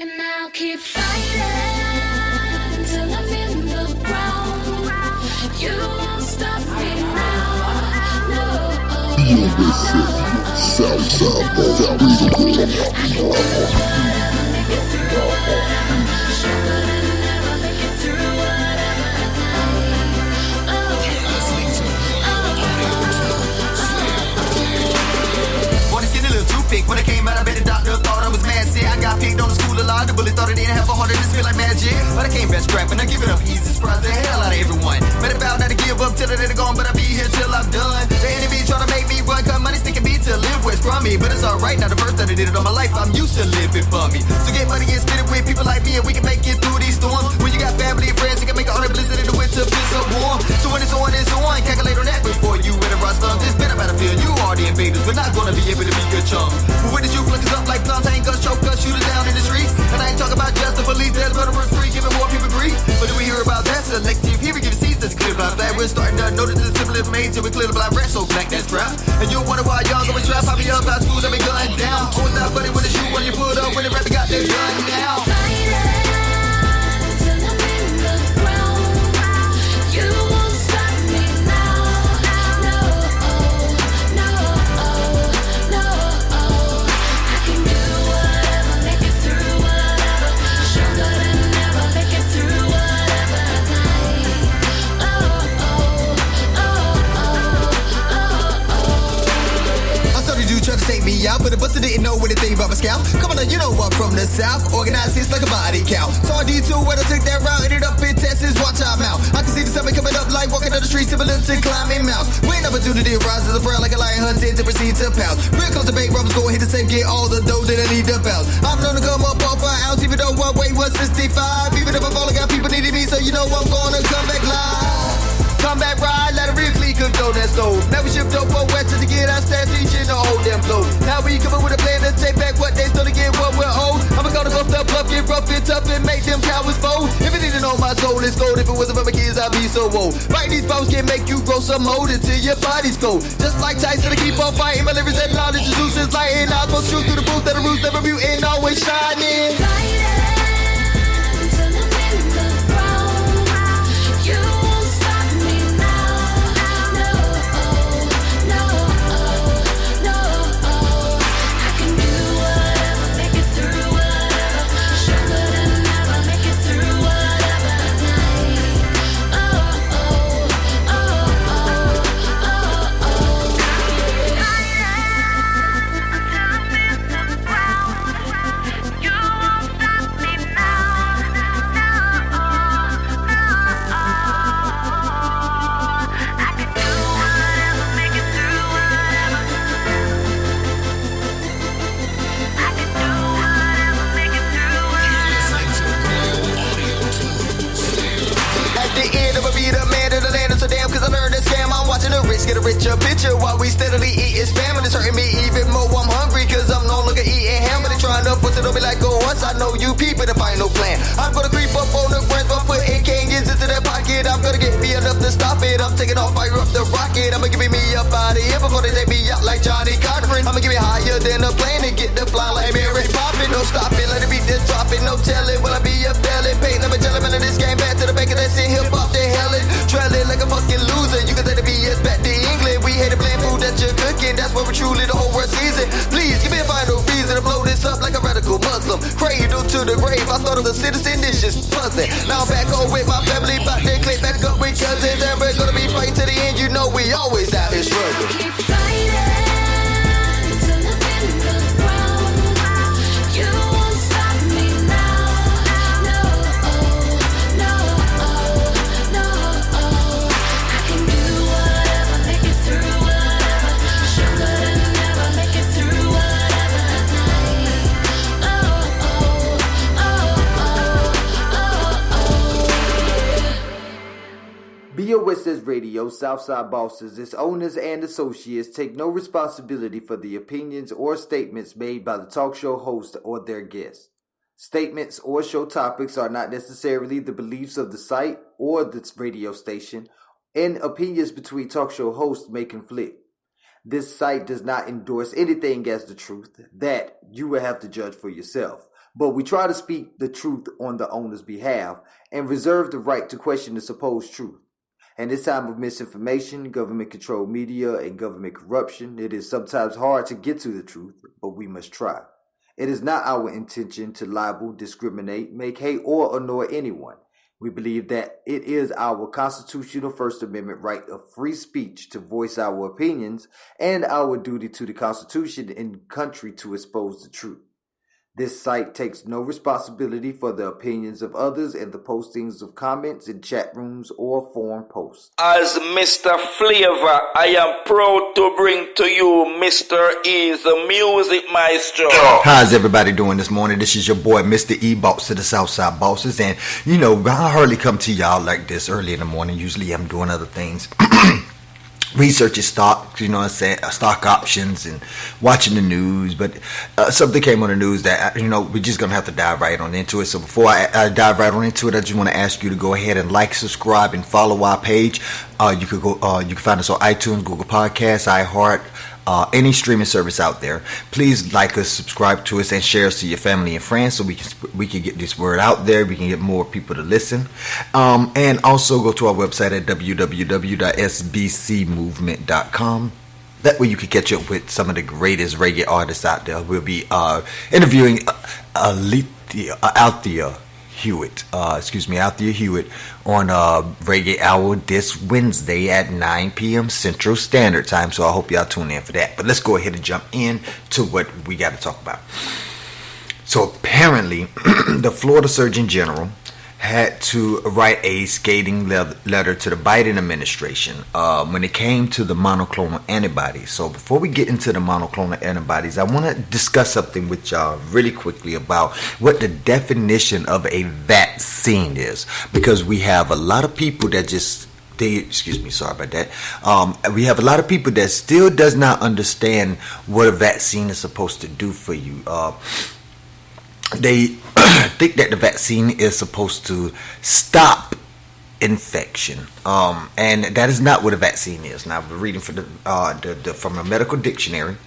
And I'll keep fighting till I'm in the ground. You won't stop me now. No. Southside When I came out, I bet the doctor thought I was mad sick. I got picked on the school a lot. The bully thought I didn't have a heart, it just feel like magic. But I came back scrapping, I give it up easy, surprise the hell out of everyone. Made a vow not to give up till they're gone, but I'll be here till I'm done. The enemy try to make me run, cut money sticking me to live with crummy. But it's alright, now the first time I did it all my life, I'm used to living for me. So get money and spend it with people like me, and we can make it through these storms. When you got family and friends, you can make a hard blizzard in the winter, feel so warm. So when it's on, calculate on that before you enter our slums. It's been a battlefield, you are the invaders, we're not gonna be able to be good chums. But where did you flick us up like plums, ain't guns, choke us, shoot us down in the streets? And I ain't talking about just the police, there's murderers free, giving more people grief. But do we hear about that? Selective here, we give seeds that's clear blind flag. We're starting to notice the simple information till we clear the blind rat, so black that's trap. And you'll wonder why y'all going trap, popping up out schools that been gunned down. Always not funny when the shoe on your foot up, when the rapper got their gun now. But the buster didn't know anything about my scalp. Come on, you know I'm from the south. Organized hits like a body count. Saw D2 when I took that route. Ended up in Texas, watch out mouth. I can see the summer coming up like walking down the street, similar to climbing mounts. When opportunity arises, a prayer like a lion hunting to proceed to pounce. Real close to bait, robbers go hit the same, get all the dough that I need to bounce. I'm known to come up off an ounce, even though I weigh 165. Even if I'm falling, got people needing me, so you know I'm gonna come back live. Come back ride, let it real clean cook dough that stove. Now we shift up one west to get our stats, reaching the whole damn flow. Now we coming with a plan to take back what they stole to get what we're owed. I'ma go to go up, get rough and tough and make them cowards fold. If it didn't know my soul is gold, if it wasn't for my kids, I'd be so old. Right, these bones can make you grow some mold until your body's cold. Just like Tyson, I keep on fighting, my lyrics and knowledge is loose as lighting. I'll go shoot through the booth that the roots never mute and always shining. Get a richer picture while we steadily eating spam, and it's hurting me even more. I'm hungry cause I'm no longer eating ham, but they trying to force it on me like go once. I know you people to find no plan. I'm gonna creep up on the branch, but putting canyons into their pocket. I'm gonna get me enough to stop it. I'm taking off, fire up the rocket. I'ma give me up out of here before they take me out like Johnny Cochran. I'ma give it higher than a plane and get the flying like Mary popping. No stopping, let it be this dropping. No telling, will I be up belly? Paint, let me tell him into this game back to the back of that shit. Hip hop, they hellin', trailing like a fucking loser. You can say the BS back to England. We hate the bland food that you're cooking. That's where we're truly the whole world season. Please give me a final reason to blow this up like a radical Muslim. Cradle to the grave. I thought of the citizen, this just puzzling. Now I'm back home with my family, back there, click back up with cousins, and we're gonna be fighting to the end. You know we always out here struggling. Keep fighting till I'm in the ground. You won't stop me now. No, no, no. I can do whatever, make it through whatever. Stronger than ever, make it through whatever night. BOSS Radio, Southside Bosses, its owners and associates take no responsibility for the opinions or statements made by the talk show host or their guests. Statements or show topics are not necessarily the beliefs of the site or the radio station, and opinions between talk show hosts may conflict. This site does not endorse anything as the truth. That you will have to judge for yourself. but we try to speak the truth on the owner's behalf and reserve the right to question the supposed truth. In this time of misinformation, government-controlled media, and government corruption, it is sometimes hard to get to the truth, but we must try. It is not our intention to libel, discriminate, make hate, or annoy anyone. We believe that it is our constitutional First Amendment right of free speech to voice our opinions and our duty to the Constitution and country to expose the truth. This site takes no responsibility for the opinions of others and the postings of comments in chat rooms or forum posts. As Mr. Flavor, I am proud to bring to you Mr. E, the music maestro. How's everybody doing this morning? This is your boy, Mr. E, boss of the Southside Bosses. And, I hardly come to y'all like this early in the morning. Usually I'm doing other things. Researching stocks, stock options and watching the news. But something came on the news that, we're just going to have to dive right on into it. So before I dive right on into it, I just want to ask you to go ahead and like, subscribe, and follow our page. You can find us on iTunes, Google Podcasts, iHeart, any streaming service out there. Please like us, subscribe to us, and share us to your family and friends so we can get this word out there. We can get more people to listen. And also go to our website at www.sbcmovement.com. That way you can catch up with some of the greatest reggae artists out there. We'll be interviewing Althea Hewitt on Reggae Hour this Wednesday at 9 p.m. Central Standard Time. So I hope y'all tune in for that. But let's go ahead and jump in to what we got to talk about. So apparently, the Florida Surgeon General had to write a scathing letter to the Biden administration when it came to the monoclonal antibodies. So before we get into the monoclonal antibodies, I want to discuss something with y'all really quickly about what the definition of a vaccine is, because we have a lot of people that we have a lot of people that still does not understand what a vaccine is supposed to do for you. They think that the vaccine is supposed to stop infection, and that is not what a vaccine is. Now, we're reading from from a medical dictionary,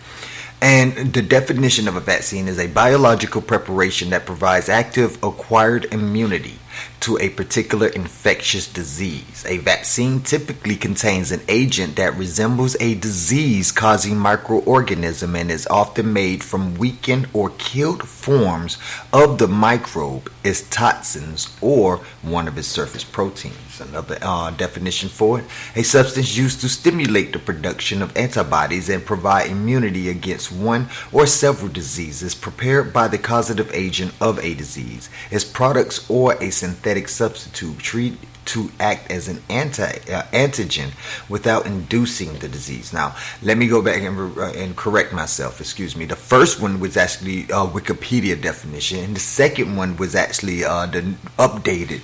and the definition of a vaccine is a biological preparation that provides active acquired immunity to a particular infectious disease. A vaccine typically contains an agent that resembles a disease-causing microorganism and is often made from weakened or killed forms of the microbe, its toxins, or one of its surface proteins. Another definition for it: a substance used to stimulate the production of antibodies and provide immunity against one or several diseases, prepared by the causative agent of a disease. Its products or a synthetic substitute treated to act as an antigen without inducing the disease. Now, let me go back and correct myself. Excuse me. The first one was actually Wikipedia definition, and the second one was actually the updated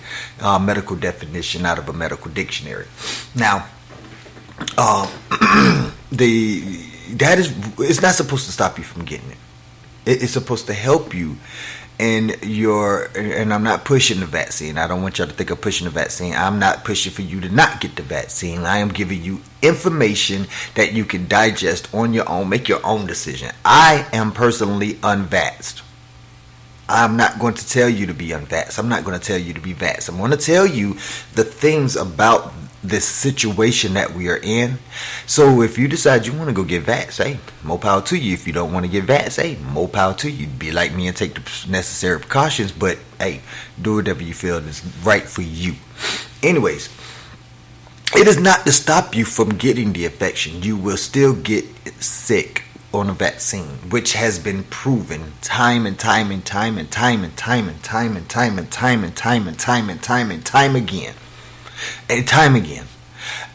medical definition out of a medical dictionary. Now, it's not supposed to stop you from getting it. It's supposed to help you. And I'm not pushing the vaccine. I don't want y'all to think I'm pushing the vaccine. I'm not pushing for you to not get the vaccine. I am giving you information that you can digest on your own, make your own decision. I am personally unvaxxed. I'm not going to tell you to be unvaxxed. I'm not going to tell you to be vaxxed. I'm going to tell you the things about this situation that we are in. So if you decide you want to go get vaxxed, hey, more power to you. If you don't want to get vaxxed, hey, more power to you. Be like me and take the necessary precautions, but hey, do whatever you feel is right for you. Anyways, it is not to stop you from getting the infection. You will still get sick on a vaccine, which has been proven time and time again.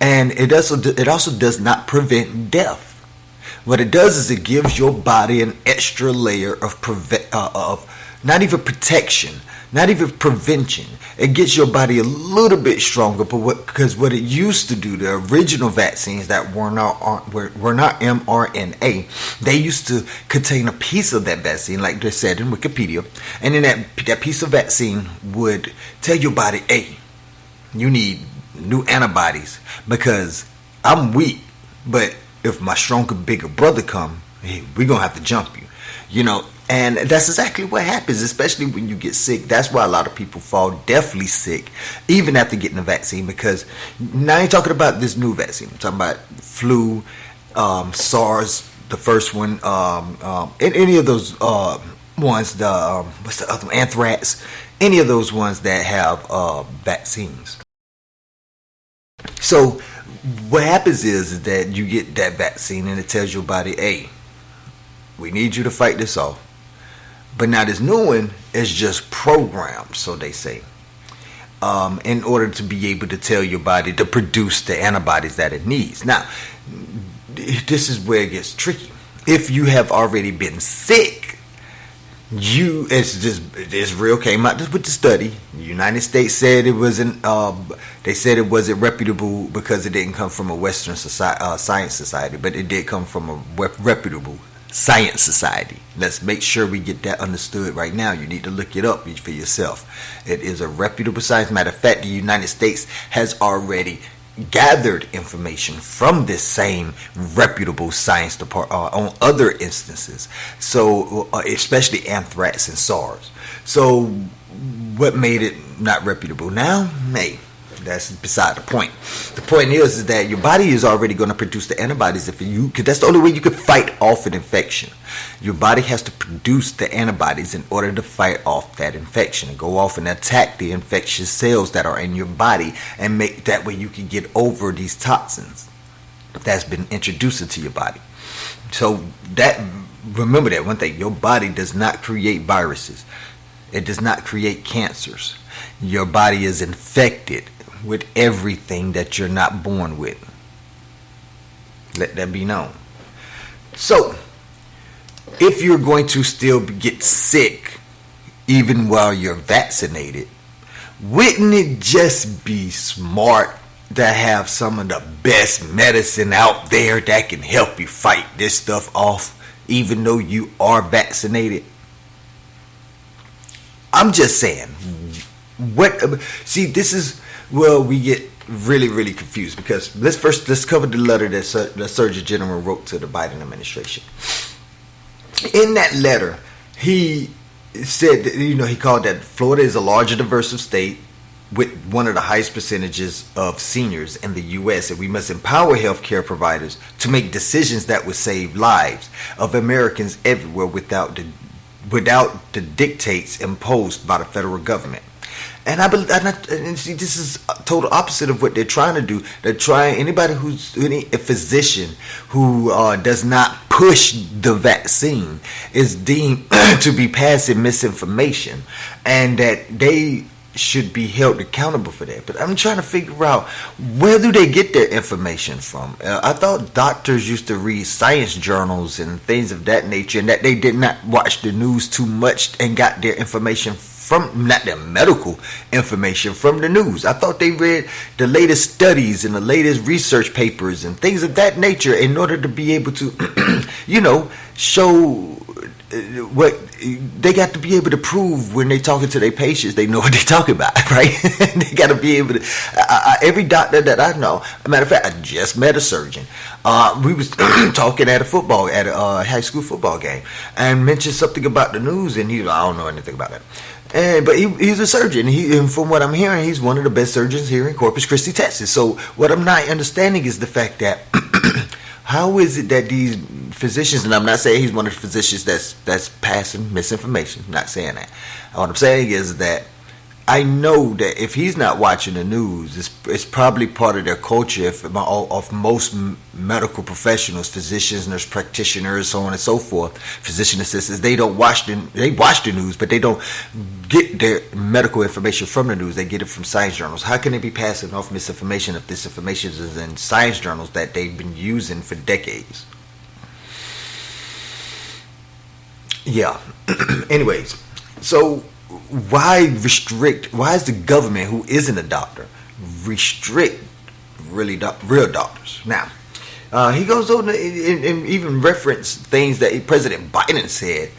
And it also does not prevent death. What it does is it gives your body an extra layer of not even protection, not even prevention. It gets your body a little bit stronger, because what it used to do, the original vaccines that were not mRNA, they used to contain a piece of that vaccine, like they said in Wikipedia, and then that piece of vaccine would tell your body, hey, you need new antibodies because I'm weak, but if my stronger, bigger brother come, hey, we're gonna have to jump you. And that's exactly what happens, especially when you get sick. That's why a lot of people fall deathly sick, even after getting the vaccine. Because now I ain't talking about this new vaccine. I'm talking about flu, SARS, the first one, any of those ones, what's the other one? Anthrax, any of those ones that have vaccines. So what happens is that you get that vaccine and it tells your body, hey, we need you to fight this off. But now this new one is just programmed, so they say, in order to be able to tell your body to produce the antibodies that it needs. Now, this is where it gets tricky. If you have already been sick, it's real, came out with the study. The United States said it wasn't, they said it wasn't reputable because it didn't come from a Western science society, but it did come from a reputable science society. Let's make sure we get that understood right now. You need to look it up for yourself. It is a reputable science. Matter of fact, the United States has already gathered information from this same reputable science department on other instances. So, especially anthrax and SARS. So, what made it not reputable? Now, hey, that's beside the point. The point is that your body is already going to produce the antibodies if you, because that's the only way you can fight off an infection. Your body has to produce the antibodies in order to fight off that infection and go off and attack the infectious cells that are in your body, and make that way you can get over these toxins that's been introduced into your body. So that, remember that one thing, your body does not create viruses. It does not create cancers. Your body is infected with everything that you're not born with. Let that be known. So, if you're going to still get sick even while you're vaccinated, wouldn't it just be smart to have some of the best medicine out there that can help you fight this stuff off even though you are vaccinated? I'm just saying. This is where we get really confused, because let's cover the letter that the Surgeon General wrote to the Biden administration. In that letter, he said that, he called that Florida is a large and diverse state with one of the highest percentages of seniors in the U.S., and we must empower healthcare providers to make decisions that would save lives of Americans everywhere without the dictates imposed by the federal government. And this is total opposite of what they're trying to do. They're trying, a physician who does not push the vaccine is deemed to be passing misinformation, and that they should be held accountable for that. But I'm trying to figure out, where do they get their information from? I thought doctors used to read science journals and things of that nature, and that they did not watch the news too much and got their information from, not their medical information, from the news. I thought they read the latest studies and the latest research papers and things of that nature in order to be able to, show what they got to be able to prove when they talking to their patients. They know what they're talking about, right? They got to be able to. Every doctor that I know, as a matter of fact, I just met a surgeon. We was talking at a high school football game, and mentioned something about the news, and I don't know anything about it. But he's a surgeon. And from what I'm hearing, he's one of the best surgeons here in Corpus Christi, Texas. So what I'm not understanding is the fact that how is it that these physicians, and I'm not saying he's one of the physicians that's passing misinformation, I'm not saying that. What I'm saying is that I know that if he's not watching the news, it's probably part of their culture of most medical professionals, physicians, nurse practitioners, so on and so forth, physician assistants. They watch the news, but they don't get their medical information from the news. They get it from science journals. How can they be passing off misinformation if this information is in science journals that they've been using for decades? Yeah. Anyways, so why is the government, who isn't a doctor, restrict real doctors? Now, he goes on and even reference things that President Biden said.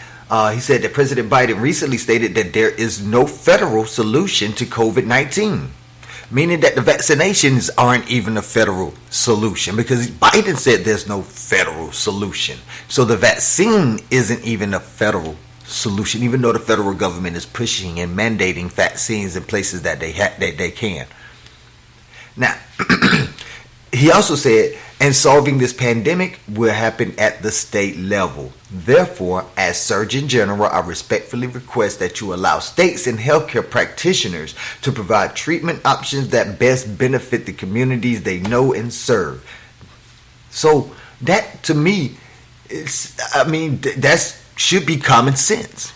He said that President Biden recently stated that there is no federal solution to COVID-19, meaning that the vaccinations aren't even a federal solution, because Biden said there's no federal solution. So the vaccine isn't even a federal solution, even though the federal government is pushing and mandating vaccines in places that they can. Now, he also said, and solving this pandemic will happen at the state level. Therefore, as Surgeon General, I respectfully request that you allow states and healthcare practitioners to provide treatment options that best benefit the communities they know and serve. So that, to me, that should be common sense.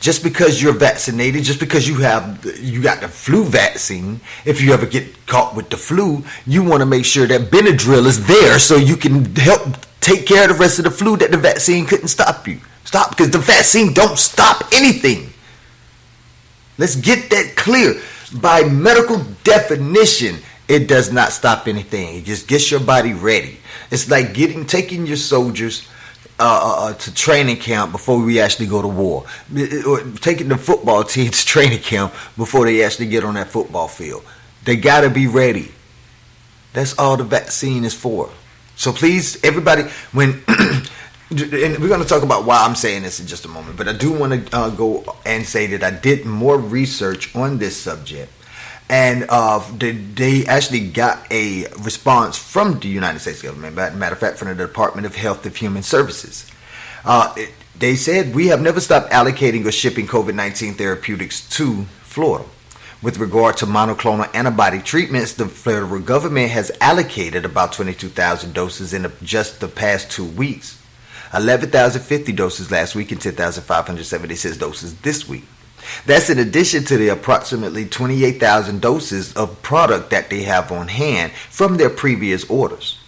Just because you're vaccinated, just because you got the flu vaccine, if you ever get caught with the flu, you want to make sure that Benadryl is there so you can help take care of the rest of the flu that the vaccine couldn't stop, because the vaccine don't stop anything. Let's get that clear. By medical definition, it does not stop anything. It just gets your body ready. It's like taking your soldiers to training camp before we actually go to war, or taking the football team to training camp before they actually get on that football field. They gotta be ready. That's all the vaccine is for. So please, everybody, and we're going to talk about why I'm saying this in just a moment, but I do want to go and say that I did more research on this subject. And they actually got a response from the United States government. Matter of fact, from the Department of Health and Human Services. They said, we have never stopped allocating or shipping COVID-19 therapeutics to Florida. With regard to monoclonal antibody treatments, the federal government has allocated about 22,000 doses in just the past 2 weeks. 11,050 doses last week and 10,576 doses this week. That's in addition to the approximately 28,000 doses of product that they have on hand from their previous orders.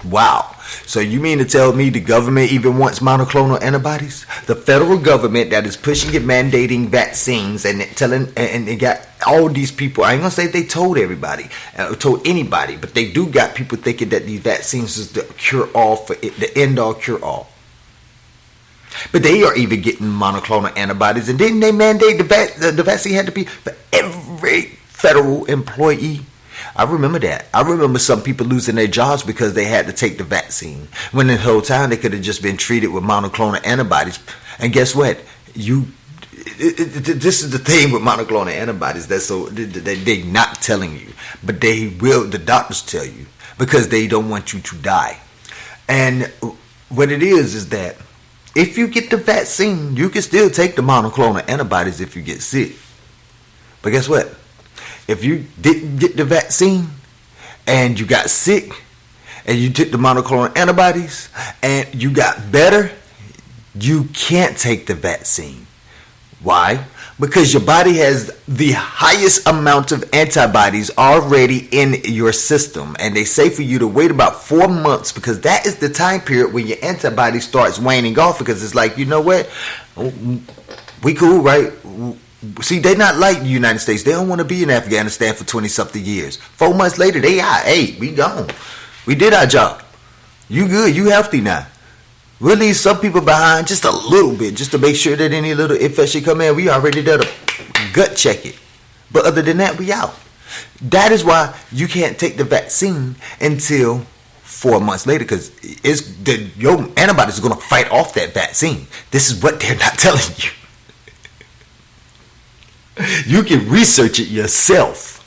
Wow. So you mean to tell me the government even wants monoclonal antibodies? The federal government that is pushing and mandating vaccines and they got all these people. I ain't gonna say they told everybody, told anybody, but they do got people thinking that these vaccines is the cure all for it, the end all cure all. But they are even getting monoclonal antibodies, and didn't they mandate the vaccine had to be for every federal employee? I remember that. I remember some people losing their jobs because they had to take the vaccine, when the whole time they could have just been treated with monoclonal antibodies. And guess what? This is the thing with monoclonal antibodies. They're not telling you, but they will. The doctors tell you because they don't want you to die. And what it is that if you get the vaccine, you can still take the monoclonal antibodies if you get sick. But guess what? If you didn't get the vaccine and you got sick and you took the monoclonal antibodies and you got better, you can't take the vaccine. Why? Because your body has the highest amount of antibodies already in your system. And they say for you to wait about 4 months, because that is the time period when your antibody starts waning off, because it's like, you know what? We cool, right? See, they're not like the United States. They don't want to be in Afghanistan for 20-something years. 4 months later, they out. Hey, we gone. We did our job. You good. You healthy now. We'll leave some people behind just a little bit, just to make sure that any little infection come in, we already done a gut check it. But other than that, we out. That is why you can't take the vaccine until 4 months later, because your antibodies are going to fight off that vaccine. This is what they're not telling you. You can research it yourself.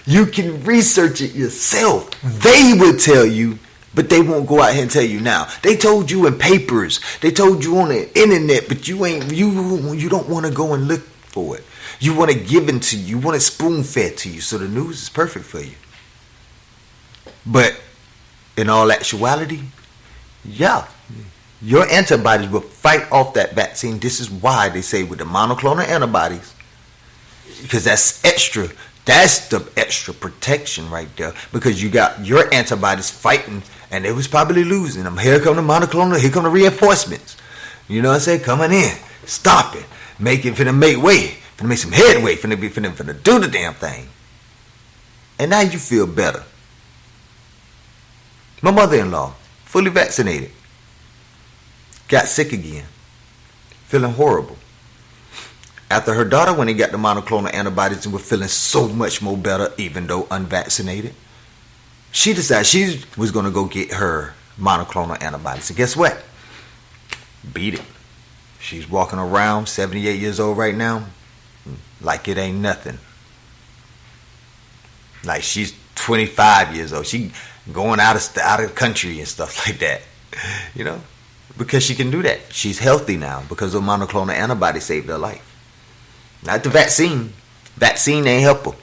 You can research it yourself. They will tell you, but they won't go out here and tell you now. They told you in papers. They told you on the internet, but you don't want to go and look for it. You want it given to you. You want it spoon-fed to you. So the news is perfect for you. But in all actuality, yeah, your antibodies will fight off that vaccine. This is why they say with the monoclonal antibodies, because that's extra. That's the extra protection right there, because you got your antibodies fighting, and they was probably losing them. Here come the monoclonal. Here come the reinforcements. You know what I'm saying? Coming in, stop it, finna make way, finna make some headway, finna do the damn thing. And now you feel better. My mother-in-law, fully vaccinated, got sick again, feeling horrible. After her daughter, when they got the monoclonal antibodies and were feeling so much more better, even though unvaccinated, she decided she was going to go get her monoclonal antibodies. And guess what? Beat it. She's walking around, 78 years old right now, like it ain't nothing. Like she's 25 years old. She going out of the country and stuff like that. You know? Because she can do that. She's healthy now because the monoclonal antibody saved her life. Not the vaccine. Vaccine ain't help her.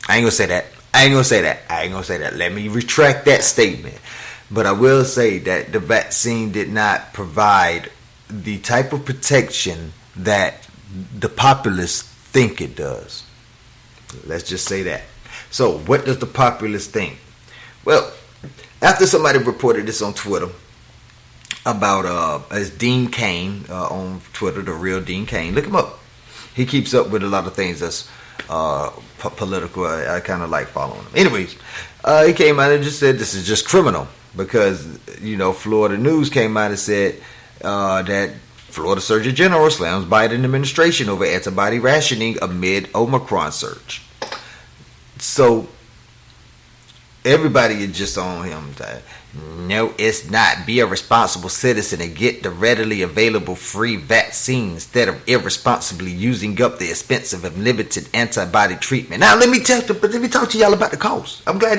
I ain't gonna say that. Let me retract that statement. But I will say that the vaccine did not provide the type of protection that the populace think it does. Let's just say that. So what does the populace think? Well, after somebody reported this on Twitter about as Dean Cain on Twitter, the real Dean Cain, look him up. He keeps up with a lot of things that's political. I kind of like following him. Anyways, he came out and just said this is just criminal because, you know, Florida News came out and said that Florida Surgeon General slams Biden administration over antibody rationing amid Omicron surge. So everybody is just on him. No, it's not. Be a responsible citizen and get the readily available free vaccine instead of irresponsibly using up the expensive and limited antibody treatment. Now, let me talk to y'all about the cost. I'm glad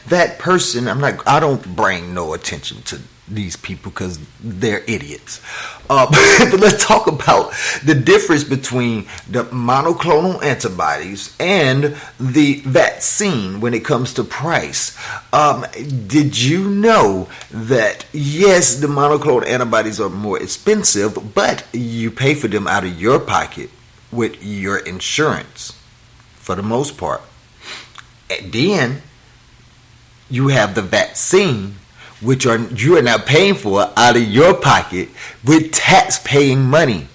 that person. I don't bring no attention to these people because they're idiots. But let's talk about the difference between the monoclonal antibodies and the vaccine when it comes to price. Did you know that, yes, the monoclonal antibodies are more expensive, but you pay for them out of your pocket with your insurance for the most part. And then you have the vaccine, which you are now paying for out of your pocket with tax-paying money.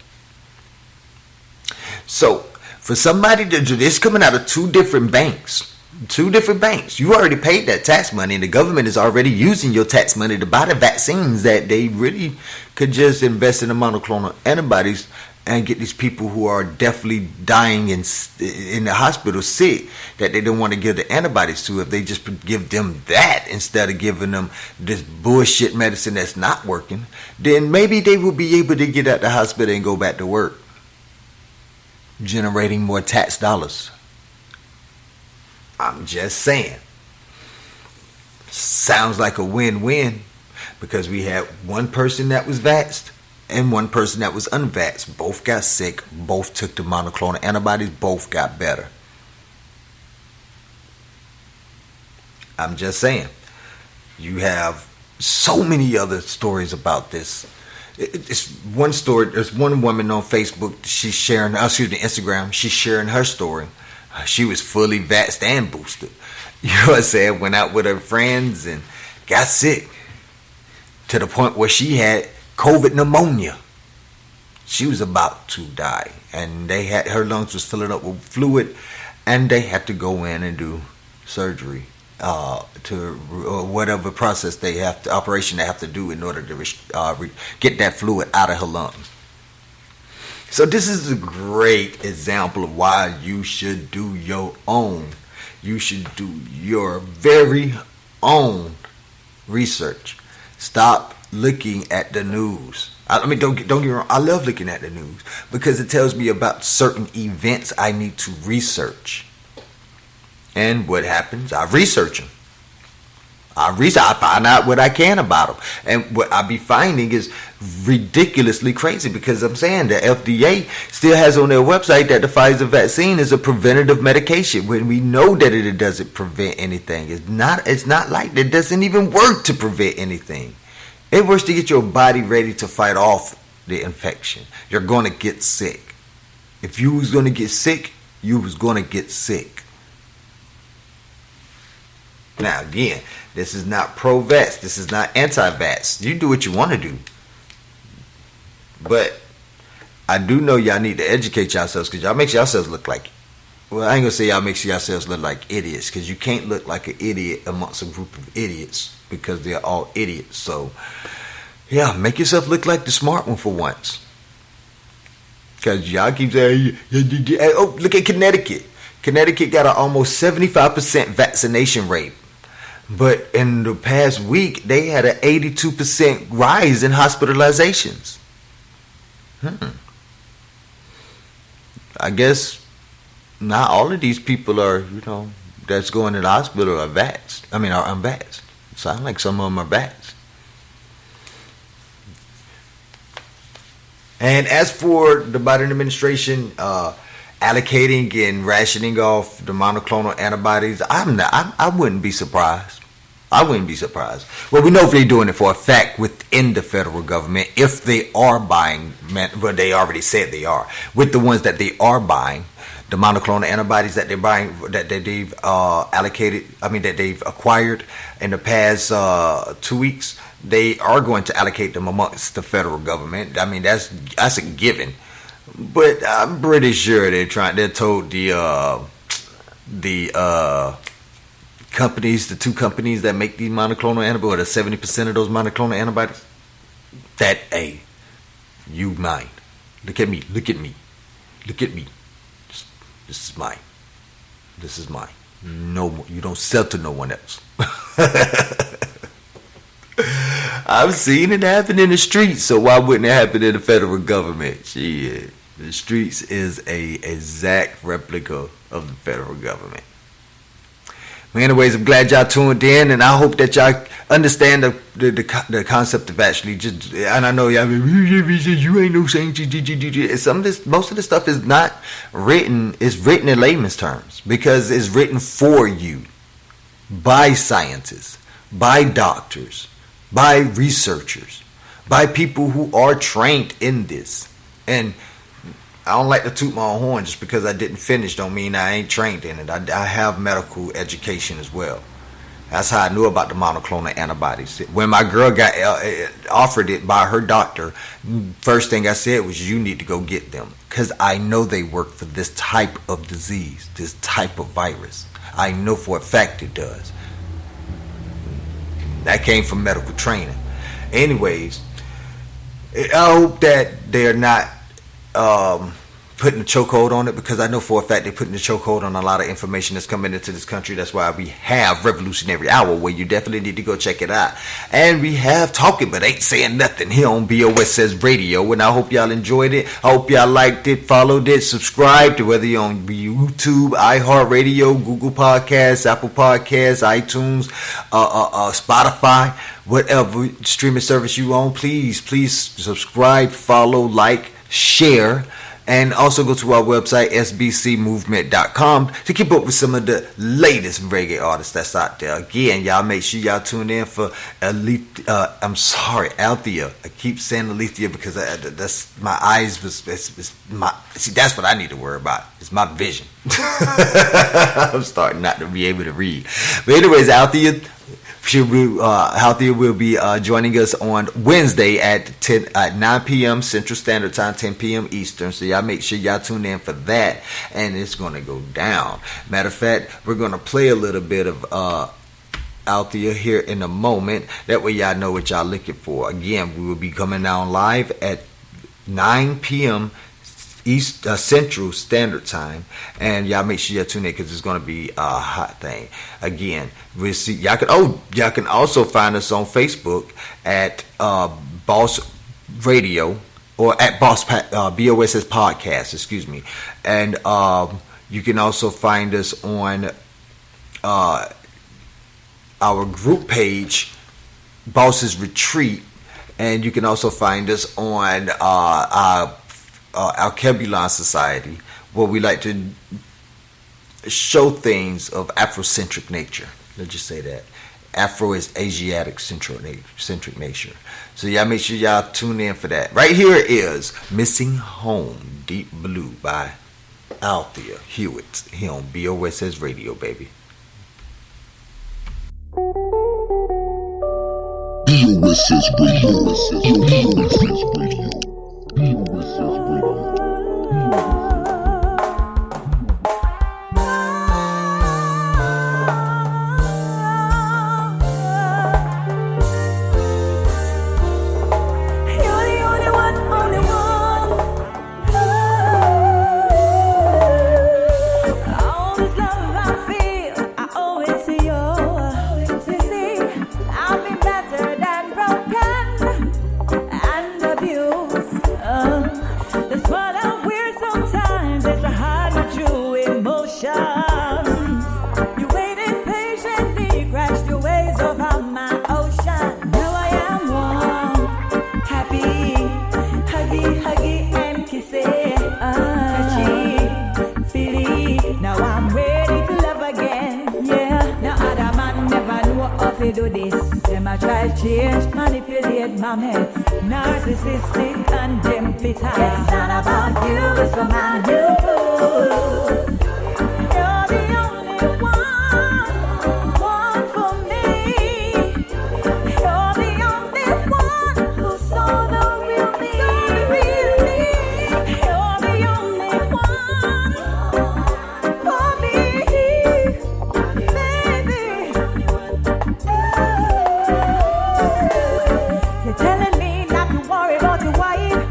So, for somebody to do this, coming out of two different banks. You already paid that tax money, and the government is already using your tax money to buy the vaccines that they really could just invest in the monoclonal antibodies and get these people who are definitely dying in the hospital sick that they don't want to give the antibodies to. If they just give them that instead of giving them this bullshit medicine that's not working, then maybe they will be able to get out the hospital and go back to work, generating more tax dollars. I'm just saying. Sounds like a win-win because we had one person that was vaxxed and one person that was unvaxxed. Both got sick. Both took the monoclonal antibodies. Both got better. I'm just saying. You have so many other stories about this. It's one story. There's one woman on Facebook. She's sharing, Instagram. She's sharing her story. She was fully vaxxed and boosted. You know what I'm saying? Went out with her friends and got sick to the point where she had COVID pneumonia. She was about to die, and her lungs was filling up with fluid, and they had to go in and do surgery to whatever process operation they have to do in order to get that fluid out of her lungs. So this is a great example of why you should do your own. You should do your very own research. Stop looking at the news. Don't get me wrong. I love looking at the news because it tells me about certain events I need to research. And what happens? I research them. I find out what I can about them. And what I be finding is ridiculously crazy because I'm saying the FDA still has on their website that the Pfizer vaccine is a preventative medication when we know that it doesn't prevent anything. It's not like it doesn't even work to prevent anything. It works to get your body ready to fight off the infection. You're going to get sick. If you was going to get sick, you was going to get sick. Now, again, this is not pro-vax. This is not anti-vax. You do what you want to do. But I do know y'all need to educate yourselves because y'all make yourselves look like, well, I ain't going to say y'all make yourselves look like idiots because you can't look like an idiot amongst a group of idiots because they're all idiots. So, yeah, make yourself look like the smart one for once. Because y'all keep saying, oh, look at Connecticut. Connecticut got an almost 75% vaccination rate. But in the past week, they had an 82% rise in hospitalizations. I guess not all of these people are, that's going to the hospital are vaxxed. I mean, are unvaxxed. Sound like some of them are vaxxed. And as for the Biden administration allocating and rationing off the monoclonal antibodies, I wouldn't be surprised. I wouldn't be surprised. Well, we know if they're doing it for a fact within the federal government, if they are buying, well, they already said they are, with the ones that they are buying, the monoclonal antibodies that they're buying, that they've that they've acquired in the past 2 weeks, they are going to allocate them amongst the federal government. I mean, that's a given. But I'm pretty sure they're told the companies, the two companies that make these monoclonal antibodies, 70% of those monoclonal antibodies, that, hey, you mine. Look at me. This is mine. This is mine. No, you don't sell to no one else. I've seen it happen in the streets, so why wouldn't it happen in the federal government? Shit. The streets is a exact replica of the federal government. But anyways, I'm glad y'all tuned in, and I hope that y'all understand the concept of actually just. And I know y'all, you ain't no saint. Most of this stuff is not written. It's written in layman's terms because it's written for you by scientists, by doctors, by researchers, by people who are trained in this. And I don't like to toot my own horn. Just because I didn't finish don't mean I ain't trained in it. I have medical education as well. That's how I knew about the monoclonal antibodies. When my girl got offered it by her doctor, first thing I said was, you need to go get them. Because I know they work for this type of disease, this type of virus. I know for a fact it does. That came from medical training. Anyways, I hope that they're not putting a chokehold on it, because I know for a fact they're putting a chokehold on a lot of information that's coming into this country. That's why we have Revolutionary Hour, where you definitely need to go check it out. And we have Talking But Ain't Saying Nothing here on BOS Says Radio. And I hope y'all enjoyed it. I hope y'all liked it, followed it, subscribed, whether you're on YouTube, iHeartRadio, Google Podcasts, Apple Podcasts, iTunes, Spotify, whatever streaming service you on. Please subscribe, follow, like, share, and also go to our website, sbcmovement.com, to keep up with some of the latest reggae artists that's out there. Again, y'all make sure y'all tune in for Althea. I keep saying Althea because that's my eyes. See, that's what I need to worry about. It's my vision. I'm starting not to be able to read. But anyways, Althea will be joining us on Wednesday at 9 p.m. Central Standard Time, 10 p.m. Eastern. So y'all make sure y'all tune in for that, and it's going to go down. Matter of fact, we're going to play a little bit of Althea here in a moment. That way y'all know what y'all looking for. Again, we will be coming down live at 9 p.m. Central Standard Time, and y'all make sure y'all tune in, because it's going to be a hot thing. Again, we'll see. Y'all can also find us on Facebook at Boss Radio, or at BOSS Podcast, excuse me. And you can also find us on our group page, Boss's Retreat, and you can also find us on our Alkebulan Society, where we like to show things of Afrocentric nature. Let's just say that. Afro is Asiatic centric nature. So y'all make sure y'all tune in for that. Right here is Missing Home, Deep Blue by Althea Hewitt here on BOSS Radio, baby. BOSS Radio. BOSS Radio. BOSS Radio. I'll be better than broken and abused. if you do this. Them a try change, manipulate my meds. Narcissistic and them bitter. It's not about you, it's for my new. You're the only one for me. You're the only one who saw the real me. You're the only one for me, baby. You're telling me not to worry about your wife.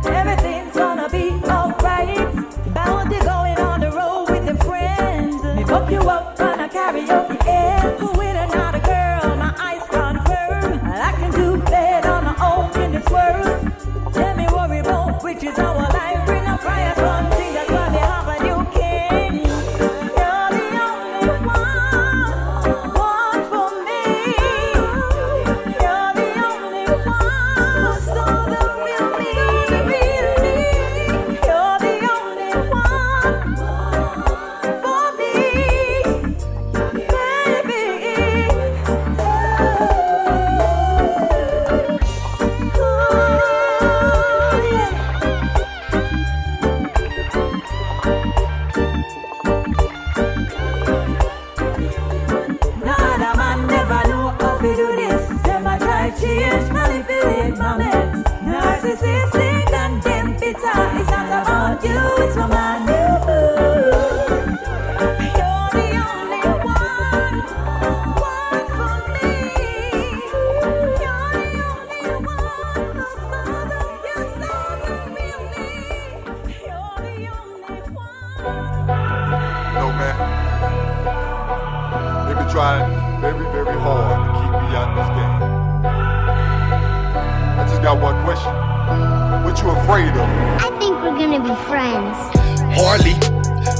Everything's gonna be alright. Bound to going on the road with your friends. Me hook you up on a karaoke ends. With another girl, my eyes confirm. I can do better on my own in this world. Tell me worry about which is our life. Bring a fire, something that's gonna have a new king. You're the only one for me. You're the only one who saw the real me. You're the only one for me, baby. No other man never know how to do this. Them a try change, manipulate my meds. Narcissistic and them bitter. It's not about you, it's for my new. You're the only one for me. You're the only one who saw the real me. You're the only one. No, man. They been trying very, very hard to keep me out this game. I just got one question. What you afraid of? I think we're gonna be friends. Hardly.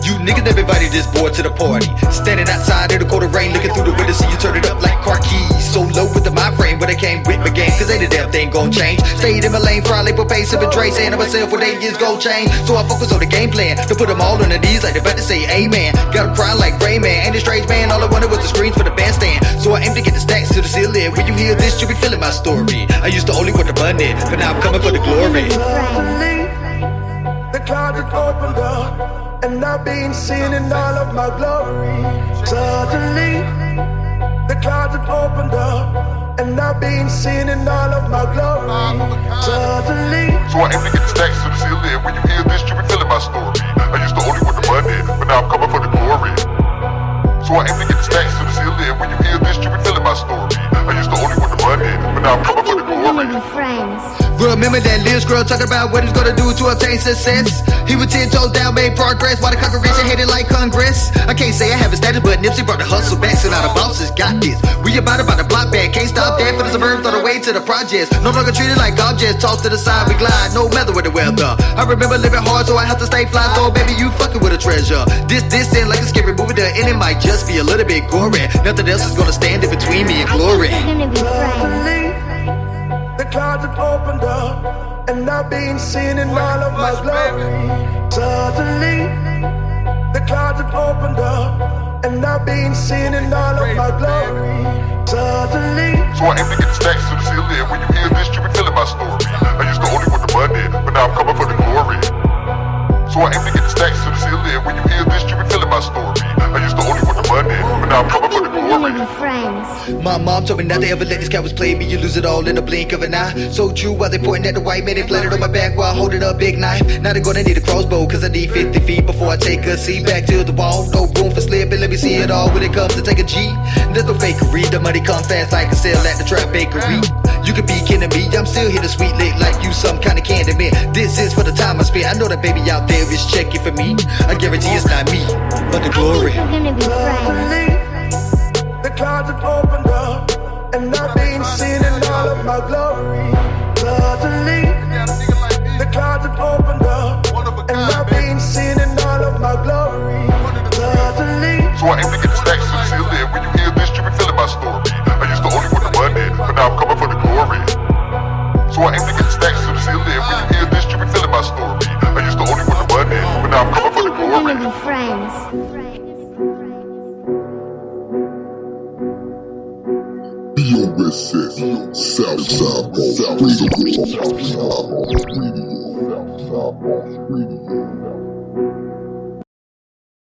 You niggas never invited this boy to the party. Standing outside in the cold rain, looking through the window, see you turn it up like car keys. So low with the mind frame, but I came with my game, cause ain't a damn thing gon' change. Stayed in my lane, probably for pace of a Dre, saying to myself what 8 years gon' change. So I focus on the game plan, to put them all on their knees like they're about to say amen. Got them crying like Rayman, ain't a strange man, all I wanted was the screens for the bandstand. So I aim to get the stacks to the ceiling. When you hear this, you'll be feeling my story. I used to only want the money, but now I'm coming for the glory. The clouds have opened up, and I've been seen in all of my glory. Suddenly, the clouds have opened up, and I've been seen in all of my glory. Suddenly, So I aim to get the stacks to the ceiling. When you hear this, you be feeling my story. I used to only want the money, but now I'm coming for the glory. So I aim to get the stacks to the ceiling. When you hear this, you be feeling my story. I used to only want the money, but now I'm coming for the We're gonna glory. be friends. Remember that Liz girl talking about what he's gonna do to obtain success. He was 10 toes down, made progress, while the congregation hated like Congress. I can't say I have a status, but Nipsey brought the hustle back, so now the bosses got this. We about the block back, can't stop that for the suburbs on the way to the projects. No longer treated like objects, tossed to the side, we glide, no matter with the weather. I remember living hard, so I have to stay fly, so baby, you fucking with a treasure. This ain't like a scary movie, the end it might just be a little bit gory. Nothing else is gonna stand in between me and glory. We're gonna be friends. suddenly, the clouds have opened up, and I've been seen in all of my glory. Suddenly, the clouds have opened up, and I've been seen in all of my glory. Suddenly, So I aim to get the stacks to the ceiling. When you hear this, you be feeling my story. I used to only want the money, but now I'm coming for the glory. So I aim to get the stacks to the ceiling. When you hear this, you be feeling my story. I used to only want the money, but now I'm I coming for think the we're gonna glory. be friends. My mom told me not to ever let these cowards play me. You lose it all in the blink of an eye. So true while they pointing at the white man, they planted on my back while holding a big knife. Now they're gonna need a crossbow, cause I need 50 feet before I take a seat. Back to the wall, no room for slipping. Let me see it all when it comes to take a G. There's no fakery, the money come fast like a sale at the trap bakery. You could be kidding me, I'm still hitting sweet lick like you some kind of candy man. This is for the time I spent. I know that baby out there is checking for me. I guarantee it's not me, but the glory. I think we're gonna be friends. suddenly, the clouds have opened up, and I've been seen in all of my glory. Suddenly, the clouds have opened up, and I've been seen in all of my glory. Suddenly, So I aim to get the stacks to the ceiling. When you hear this, you be feeling my story. I used to only want the money, but now I'm coming for the glory. So I aim to get the stacks to the ceiling. When you hear this, you be feeling my story. I used to only want the money, but now I'm I coming for the think we're glory. gonna be friends. VOSS, Southside Boss Radio.